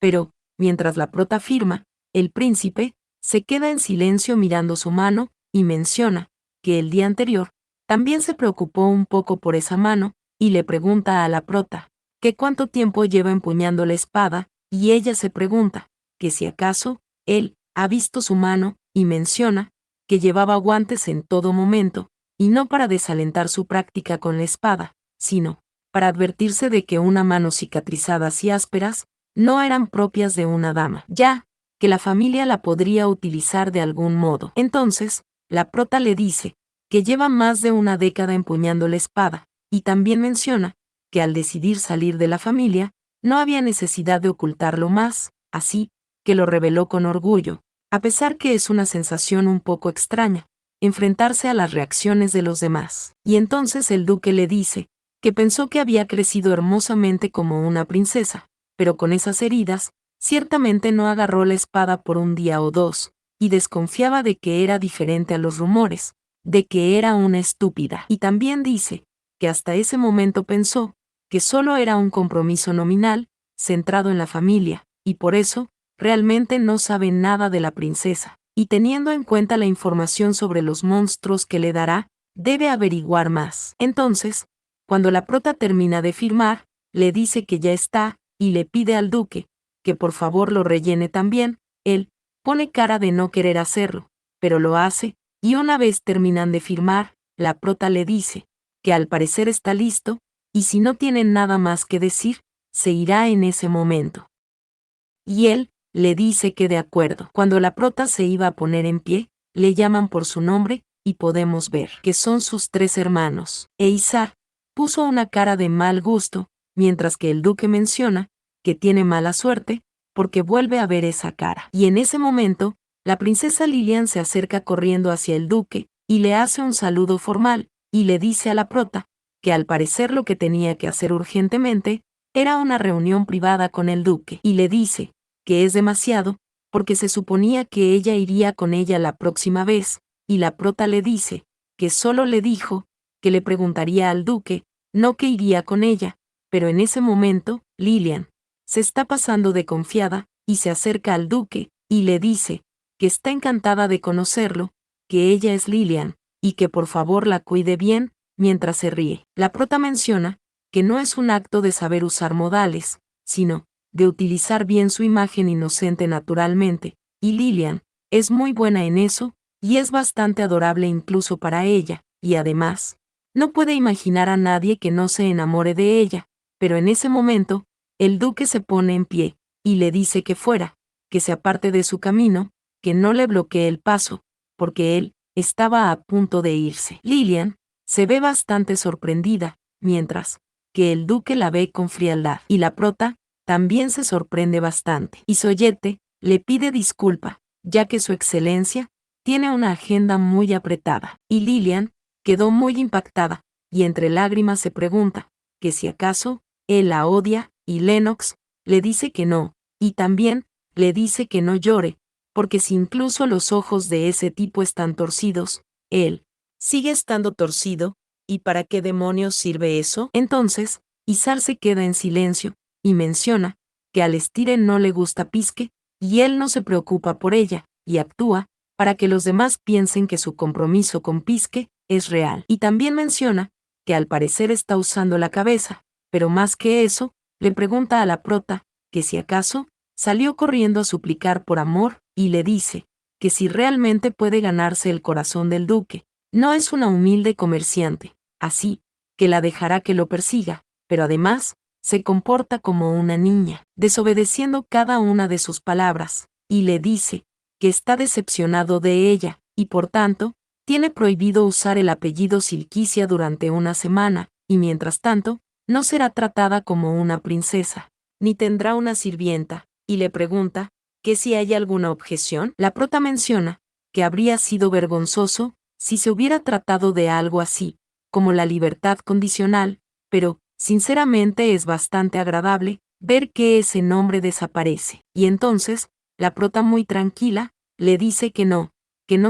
Pero, mientras la prota firma, el príncipe se queda en silencio mirando su mano y menciona que el día anterior también se preocupó un poco por esa mano y le pregunta a la prota que cuánto tiempo lleva empuñando la espada y ella se pregunta que si acaso él ha visto su mano y menciona que llevaba guantes en todo momento y no para desalentar su práctica con la espada, sino para advertirse de que una mano cicatrizadas y ásperas no eran propias de una dama, ya que la familia la podría utilizar de algún modo. Entonces, la prota le dice que lleva más de una década empuñando la espada, y también menciona que al decidir salir de la familia, no había necesidad de ocultarlo más, así que lo reveló con orgullo, a pesar que es una sensación un poco extraña, enfrentarse a las reacciones de los demás. Y entonces el duque le dice que pensó que había crecido hermosamente como una princesa, pero con esas heridas, ciertamente no agarró la espada por un día o dos, y desconfiaba de que era diferente a los rumores, de que era una estúpida. Y también dice que hasta ese momento pensó que solo era un compromiso nominal, centrado en la familia, y por eso, realmente no sabe nada de la princesa. Y teniendo en cuenta la información sobre los monstruos que le dará, debe averiguar más. Entonces, cuando la prota termina de firmar, le dice que ya está, y le pide al duque que por favor lo rellene también. Él pone cara de no querer hacerlo, pero lo hace, y una vez terminan de firmar, la prota le dice que al parecer está listo, y si no tiene nada más que decir, se irá en ese momento. Y él le dice que de acuerdo. Cuando la prota se iba a poner en pie, le llaman por su nombre, y podemos ver que son sus tres hermanos. Izar puso una cara de mal gusto, mientras que el duque menciona que tiene mala suerte, porque vuelve a ver esa cara. Y en ese momento, la princesa Lilian se acerca corriendo hacia el duque, y le hace un saludo formal, y le dice a la prota que al parecer lo que tenía que hacer urgentemente era una reunión privada con el duque, y le dice que es demasiado, porque se suponía que ella iría con ella la próxima vez, y la prota le dice que solo le dijo que le preguntaría al duque, no que iría con ella, pero en ese momento, Lilian se está pasando de confiada, y se acerca al duque, y le dice que está encantada de conocerlo, que ella es Lilian, y que por favor la cuide bien, mientras se ríe. La prota menciona que no es un acto de saber usar modales, sino de utilizar bien su imagen inocente naturalmente, y Lilian es muy buena en eso, y es bastante adorable incluso para ella, y además, no puede imaginar a nadie que no se enamore de ella, pero en ese momento, el duque se pone en pie, y le dice que fuera, que se aparte de su camino, que no le bloquee el paso, porque él estaba a punto de irse. Lilian se ve bastante sorprendida, mientras que el duque la ve con frialdad, y la prota también se sorprende bastante. Y Soyete le pide disculpa, ya que su excelencia tiene una agenda muy apretada, y Lilian quedó muy impactada, y entre lágrimas se pregunta que si acaso él la odia, y Lennox le dice que no, y también le dice que no llore, porque si incluso los ojos de ese tipo están torcidos, él sigue estando torcido, ¿y para qué demonios sirve eso? Entonces, Izar se queda en silencio, y menciona que al Stire no le gusta Pisque, y él no se preocupa por ella, y actúa para que los demás piensen que su compromiso con Pisque es real. Y también menciona que al parecer está usando la cabeza, pero más que eso, le pregunta a la prota que si acaso salió corriendo a suplicar por amor, y le dice que si realmente puede ganarse el corazón del duque, no es una humilde comerciante, así que la dejará que lo persiga, pero además se comporta como una niña, desobedeciendo cada una de sus palabras, y le dice que está decepcionado de ella, y por tanto, tiene prohibido usar el apellido Silquicia durante una semana, y mientras tanto, no será tratada como una princesa, ni tendrá una sirvienta, y le pregunta que si hay alguna objeción. La prota menciona que habría sido vergonzoso si se hubiera tratado de algo así, como la libertad condicional, pero, sinceramente es bastante agradable ver que ese nombre desaparece. Y entonces, la prota muy tranquila, le dice que no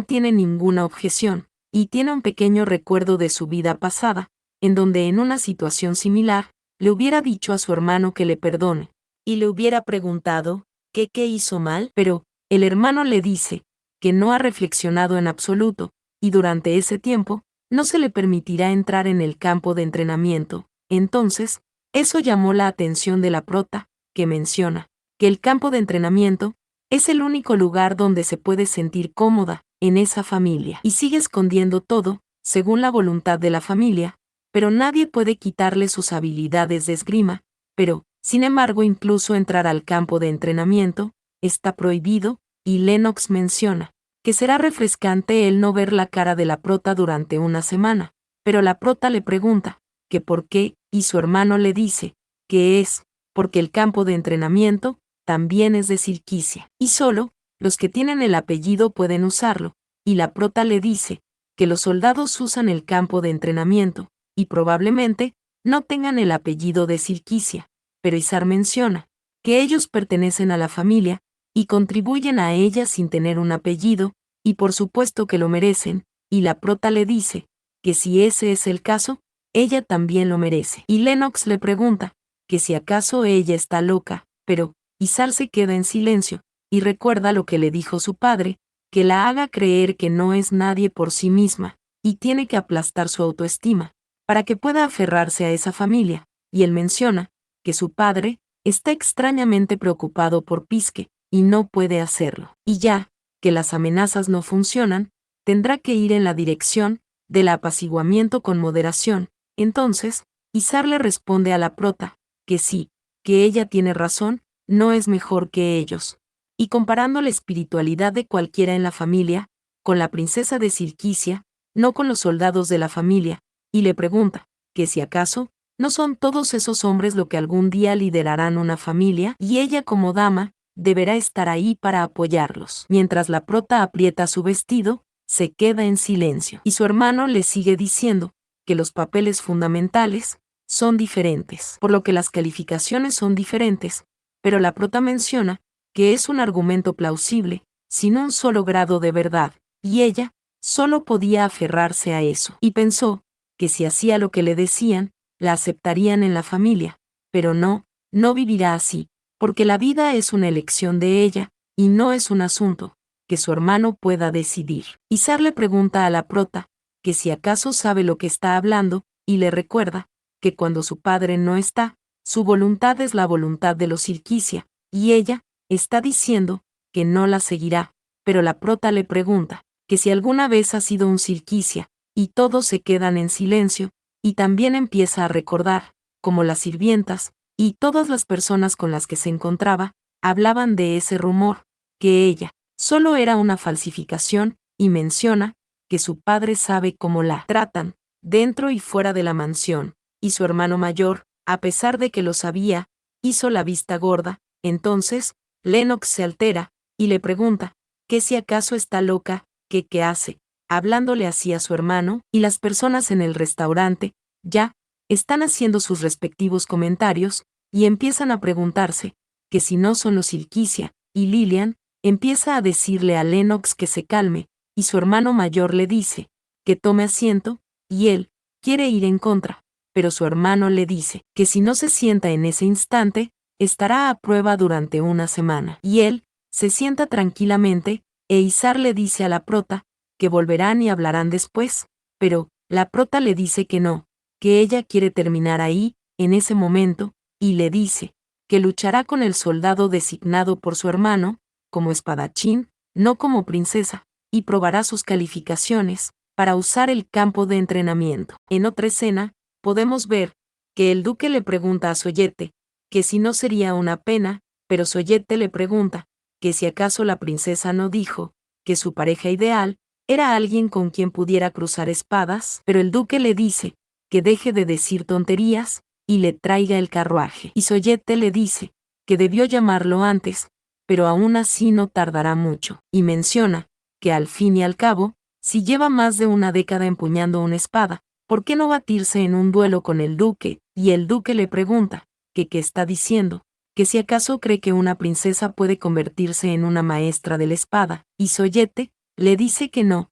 tiene ninguna objeción, y tiene un pequeño recuerdo de su vida pasada, en donde en una situación similar, le hubiera dicho a su hermano que le perdone, y le hubiera preguntado, ¿qué hizo mal? Pero, el hermano le dice, que no ha reflexionado en absoluto, y durante ese tiempo, no se le permitirá entrar en el campo de entrenamiento. Entonces, eso llamó la atención de la prota, que menciona, que el campo de entrenamiento es el único lugar donde se puede sentir cómoda, en esa familia, y sigue escondiendo todo, según la voluntad de la familia, pero nadie puede quitarle sus habilidades de esgrima, pero, sin embargo, incluso entrar al campo de entrenamiento está prohibido, y Lennox menciona que será refrescante el no ver la cara de la prota durante una semana, pero la prota le pregunta que por qué, y su hermano le dice que es porque el campo de entrenamiento también es de Silquicia, y solo los que tienen el apellido pueden usarlo, y la prota le dice que los soldados usan el campo de entrenamiento, y probablemente no tengan el apellido de Silquicia, pero Izar menciona que ellos pertenecen a la familia y contribuyen a ella sin tener un apellido, y por supuesto que lo merecen, y la prota le dice que si ese es el caso, ella también lo merece. Y Lennox le pregunta que si acaso ella está loca, pero Izar se queda en silencio, y recuerda lo que le dijo su padre, que la haga creer que no es nadie por sí misma, y tiene que aplastar su autoestima, para que pueda aferrarse a esa familia, y él menciona que su padre está extrañamente preocupado por Pisque, y no puede hacerlo. Y ya que las amenazas no funcionan, tendrá que ir en la dirección del apaciguamiento con moderación. Entonces, Izar le responde a la prota que sí, que ella tiene razón, no es mejor que ellos. Y comparando la espiritualidad de cualquiera en la familia, con la princesa de Silquicia, no con los soldados de la familia, y le pregunta que si acaso ¿no son todos esos hombres lo que algún día liderarán una familia? Y ella como dama, deberá estar ahí para apoyarlos. Mientras la prota aprieta su vestido, se queda en silencio. Y su hermano le sigue diciendo que los papeles fundamentales son diferentes, por lo que las calificaciones son diferentes, pero la prota menciona que es un argumento plausible, sin un solo grado de verdad, y ella solo podía aferrarse a eso. Y pensó que si hacía lo que le decían, la aceptarían en la familia, pero no vivirá así, porque la vida es una elección de ella, y no es un asunto que su hermano pueda decidir. Izar le pregunta a la prota que si acaso sabe lo que está hablando, y le recuerda que cuando su padre no está, su voluntad es la voluntad de los Silquicia, y ella está diciendo que no la seguirá, pero la prota le pregunta que si alguna vez ha sido un Silquicia, y todos se quedan en silencio, y también empieza a recordar, como las sirvientas, y todas las personas con las que se encontraba, hablaban de ese rumor, que ella solo era una falsificación, y menciona que su padre sabe cómo la tratan, dentro y fuera de la mansión, y su hermano mayor, a pesar de que lo sabía, hizo la vista gorda. Entonces, Lennox se altera, y le pregunta que si acaso está loca, que qué hace, hablándole así a su hermano, y las personas en el restaurante, ya, están haciendo sus respectivos comentarios, y empiezan a preguntarse que si no son los Silquicia, y Lilian empieza a decirle a Lennox que se calme, y su hermano mayor le dice que tome asiento, y él quiere ir en contra, pero su hermano le dice que si no se sienta en ese instante, estará a prueba durante una semana. Y él se sienta tranquilamente, e Izar le dice a la prota que volverán y hablarán después, pero la prota le dice que no, que ella quiere terminar ahí, en ese momento, y le dice que luchará con el soldado designado por su hermano, como espadachín, no como princesa, y probará sus calificaciones para usar el campo de entrenamiento. En otra escena, podemos ver que el duque le pregunta a Soyete que si no sería una pena, pero Soyete le pregunta que si acaso la princesa no dijo que su pareja ideal era alguien con quien pudiera cruzar espadas, pero el duque le dice que deje de decir tonterías y le traiga el carruaje. Y Soyete le dice que debió llamarlo antes, pero aún así no tardará mucho, y menciona que al fin y al cabo, si lleva más de una década empuñando una espada, ¿por qué no batirse en un duelo con el duque? Y el duque le pregunta que qué está diciendo, que si acaso cree que una princesa puede convertirse en una maestra de la espada, y Soyete le dice que no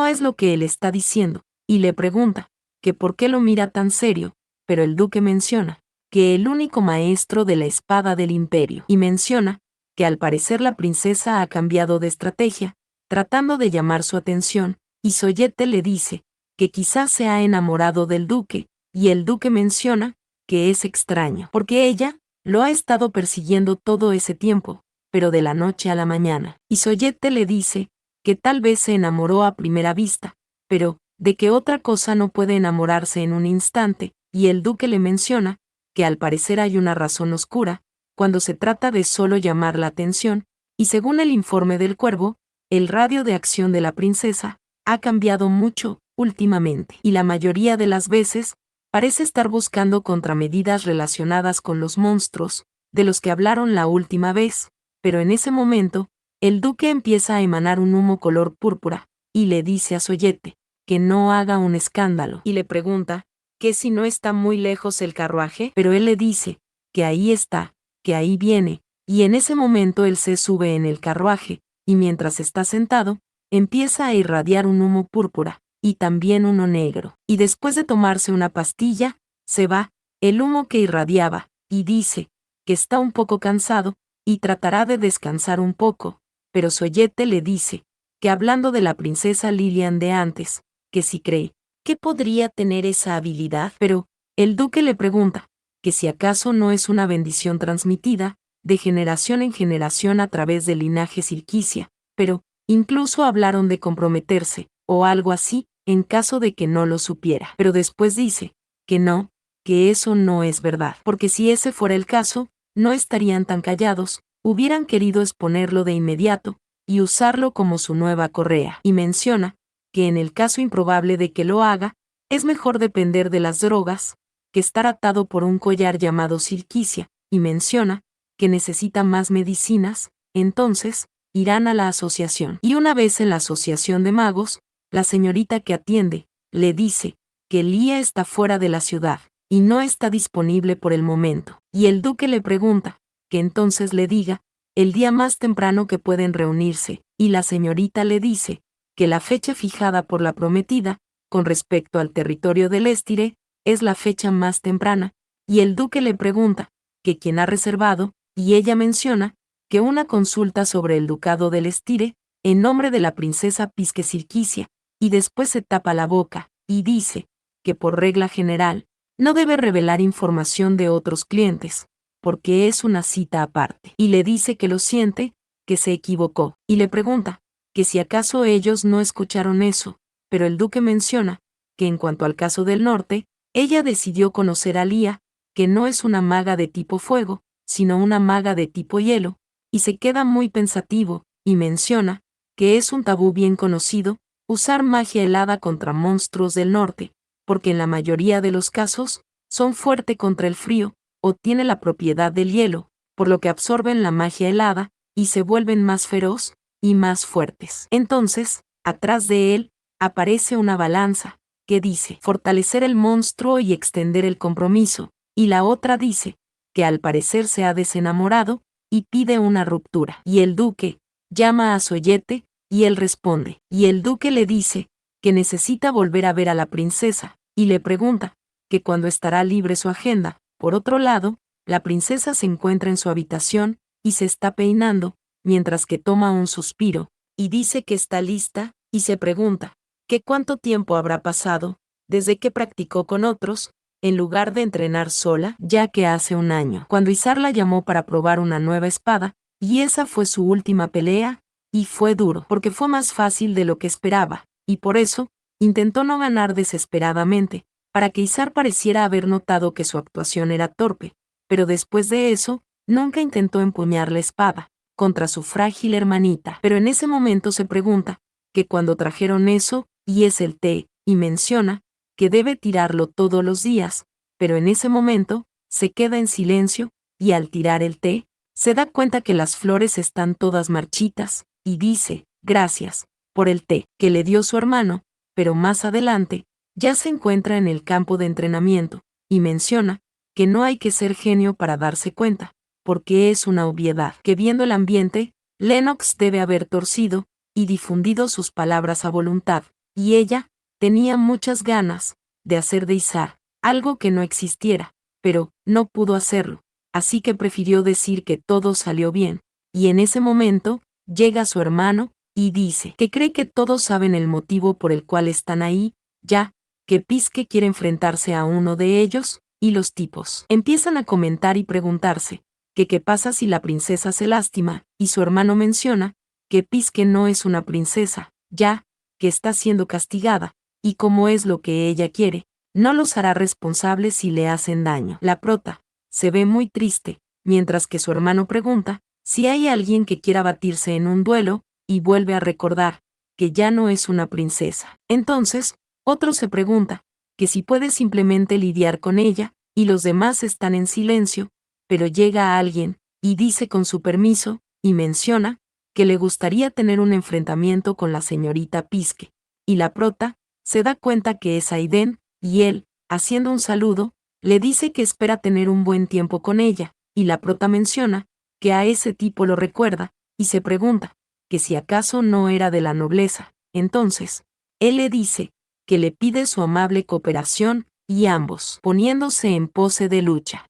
es lo que él está diciendo, y le pregunta que por qué lo mira tan serio, pero el duque menciona que el único maestro de la espada del imperio, y menciona que al parecer la princesa ha cambiado de estrategia, tratando de llamar su atención, y Soyete le dice que quizás se ha enamorado del duque, y el duque menciona que es extraño, porque ella lo ha estado persiguiendo todo ese tiempo, pero de la noche a la mañana. Y Soyete le dice que tal vez se enamoró a primera vista, pero de que otra cosa no puede enamorarse en un instante, y el duque le menciona que al parecer hay una razón oscura, cuando se trata de solo llamar la atención, y según el informe del cuervo, el radio de acción de la princesa ha cambiado mucho últimamente, y la mayoría de las veces parece estar buscando contramedidas relacionadas con los monstruos, de los que hablaron la última vez, pero en ese momento, el duque empieza a emanar un humo color púrpura, y le dice a Soyete que no haga un escándalo, y le pregunta que si no está muy lejos el carruaje, pero él le dice que ahí está, que ahí viene, y en ese momento él se sube en el carruaje, y mientras está sentado, empieza a irradiar un humo púrpura, y también uno negro, y después de tomarse una pastilla, se va, el humo que irradiaba, y dice que está un poco cansado, y tratará de descansar un poco, pero Soyete le dice que hablando de la princesa Lilian de antes, que si cree que podría tener esa habilidad, pero el duque le pregunta que si acaso no es una bendición transmitida de generación en generación a través del linaje Sirquicia, pero incluso hablaron de comprometerse, o algo así, en caso de que no lo supiera. Pero después dice que no, que eso no es verdad, porque si ese fuera el caso, no estarían tan callados, hubieran querido exponerlo de inmediato, y usarlo como su nueva correa. Y menciona que en el caso improbable de que lo haga, es mejor depender de las drogas, que estar atado por un collar llamado Sirquicia, y menciona que necesita más medicinas, entonces, irán a la asociación. Y una vez en la asociación de magos, la señorita que atiende, le dice que Lía está fuera de la ciudad, y no está disponible por el momento. Y el duque le pregunta que entonces le diga el día más temprano que pueden reunirse, y la señorita le dice que la fecha fijada por la prometida, con respecto al territorio del Estire, es la fecha más temprana, y el duque le pregunta que quién ha reservado, y ella menciona que una consulta sobre el ducado del Estire, en nombre de la princesa Pisquesirquicia, y después se tapa la boca, y dice que por regla general, no debe revelar información de otros clientes, porque es una cita aparte, y le dice que lo siente, que se equivocó, y le pregunta que si acaso ellos no escucharon eso, pero el duque menciona que en cuanto al caso del norte, ella decidió conocer a Lía, que no es una maga de tipo fuego, sino una maga de tipo hielo, y se queda muy pensativo, y menciona que es un tabú bien conocido, usar magia helada contra monstruos del norte, porque en la mayoría de los casos, son fuerte contra el frío, o tiene la propiedad del hielo, por lo que absorben la magia helada, y se vuelven más feroz, y más fuertes. Entonces, atrás de él, aparece una balanza, que dice fortalecer el monstruo y extender el compromiso, y la otra dice que al parecer se ha desenamorado, y pide una ruptura. Y el duque llama a Soyete, y él responde, y el duque le dice que necesita volver a ver a la princesa, y le pregunta que cuándo estará libre su agenda. Por otro lado, la princesa se encuentra en su habitación, y se está peinando, mientras que toma un suspiro, y dice que está lista, y se pregunta que cuánto tiempo habrá pasado, desde que practicó con otros, en lugar de entrenar sola, ya que hace un año, cuando Izar la llamó para probar una nueva espada, y esa fue su última pelea, y fue duro, porque fue más fácil de lo que esperaba, y por eso, intentó no ganar desesperadamente, para que Izar pareciera haber notado que su actuación era torpe, pero después de eso, nunca intentó empuñar la espada contra su frágil hermanita. Pero en ese momento se pregunta que cuando trajeron eso, y es el té, y menciona que debe tirarlo todos los días, pero en ese momento, se queda en silencio, y al tirar el té, se da cuenta que las flores están todas marchitas, y dice, gracias, por el té, que le dio su hermano, pero más adelante, ya se encuentra en el campo de entrenamiento, y menciona que no hay que ser genio para darse cuenta, porque es una obviedad, que viendo el ambiente, Lennox debe haber torcido y difundido sus palabras a voluntad, y ella tenía muchas ganas de hacer de Izar algo que no existiera, pero no pudo hacerlo, así que prefirió decir que todo salió bien, y en ese momento, llega su hermano, y dice que cree que todos saben el motivo por el cual están ahí, ya que Pisque quiere enfrentarse a uno de ellos, y los tipos empiezan a comentar y preguntarse, que qué pasa si la princesa se lastima, y su hermano menciona, que Pisque no es una princesa, ya que está siendo castigada, y como es lo que ella quiere, no los hará responsables si le hacen daño. La prota se ve muy triste, mientras que su hermano pregunta si hay alguien que quiera batirse en un duelo, y vuelve a recordar que ya no es una princesa. Entonces, otro se pregunta que si puede simplemente lidiar con ella, y los demás están en silencio, pero llega alguien, y dice con su permiso, y menciona que le gustaría tener un enfrentamiento con la señorita Pisque, y la prota se da cuenta que es Aiden, y él, haciendo un saludo, le dice que espera tener un buen tiempo con ella, y la prota menciona que a ese tipo lo recuerda, y se pregunta que si acaso no era de la nobleza. Entonces, él le dice que le pide su amable cooperación, y ambos, poniéndose en pose de lucha.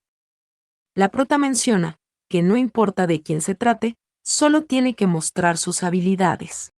La prota menciona que no importa de quién se trate, solo tiene que mostrar sus habilidades.